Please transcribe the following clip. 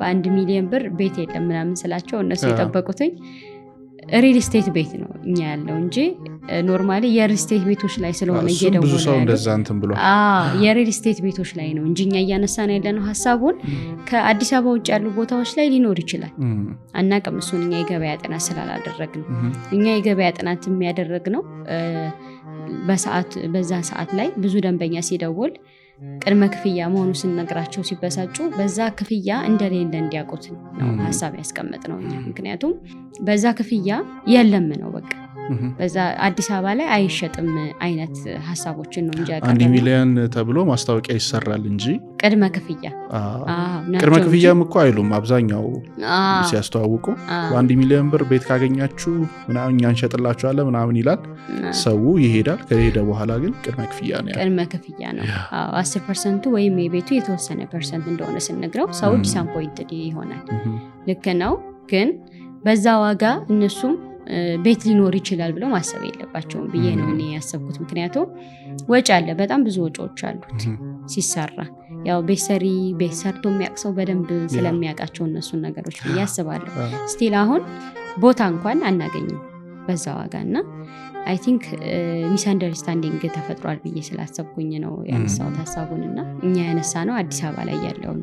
በ1 ሚሊዮን ብር ቤት የለም ምናምን ስላቸው እነሱ የጠበቁትኝ ሪል ስቴት ቤት ነው እኛ ያለው እንጂ ኖርማሊ የሪል ስቴት ቤቶች ላይ ስለሆነ እየደወለ ብዙ ሰው እንደዛ እንትን ብሎ የሪል ስቴት ቤቶች ላይ ነው እንጂ እኛ እያነሳን ያለነው ሐሳቡን ከአዲስ አበባ ውጭ ያሉ ቦታዎች ላይ ሊኖር ይችላል አናውቅም እሱን እኛ የገበያ ጥናት ስላላደረግን እኛ የገበያ ጥናት የሚያደርግነው በዛ ሰዓት ላይ ብዙ ደንበኛ ሲደውል ቅድመ ክፍያ መሆኑ ስንነግራቸው ሲበሳጩ በዛ ክፍያ እንደሌለ እንዲያውቁት ነው ሐሳብ ያስቀመጥነው ምክንያቱም በዛ ክፍያ የለም ነው በቃ በዛ አዲስ አበባ ላይ አይሸጥም አይነት ሐሳቦችን ነው እንጂ 1 ሚሊዮን ተብሎ ማስታወቂያ ይሰራል እንጂ ቅድመ ክፍያ ቅድመ ክፍያም እኮ አይሉም አብዛኛው ሲያስተዋውቁ በ1 ሚሊዮን ብር ቤት ካገኛችሁ ምናምን እኛ እንሸጥላችኋለን ምናምን ይላል ሰው ይሄዳል ከሄደ በኋላ ግን ቅድመ ክፍያ ነው ቅድመ ክፍያ ነው 10% ወይም የቤቱ የተወሰነ ፐርሰንት እንደሆነ ስንነግረው ሰው ዲስአፖይንትድ ይሆናል ልክ ነው ግን በዛ ዋጋ እነሱም ቤት ሊኖር ይችላል ብለው ማሰብ የለባቸውም ብዬ ነው እኔ ያሰብኩት ምክንያቱም ወጪ አለ በጣም ብዙ ወጪዎች አሉት ሲሰራ ያው ቤት ሰርቶ የሚያቅሰው በደንብ ስለሚያውቃቸው እነሱን ነገሮች ብዬ አስባለሁ ስቲል አሁን ቦታ እንኳን አናገኝም በዛ ዋጋና አይ ቲንክ ሚስ አንደርስታንዲንግ ተፈጥሯል ብዬ ስላሰብኩኝ ነው ያነሳሁት ሐሳቡንና እኛ ያነሳነው አዲስ አበባ ላይ ያለው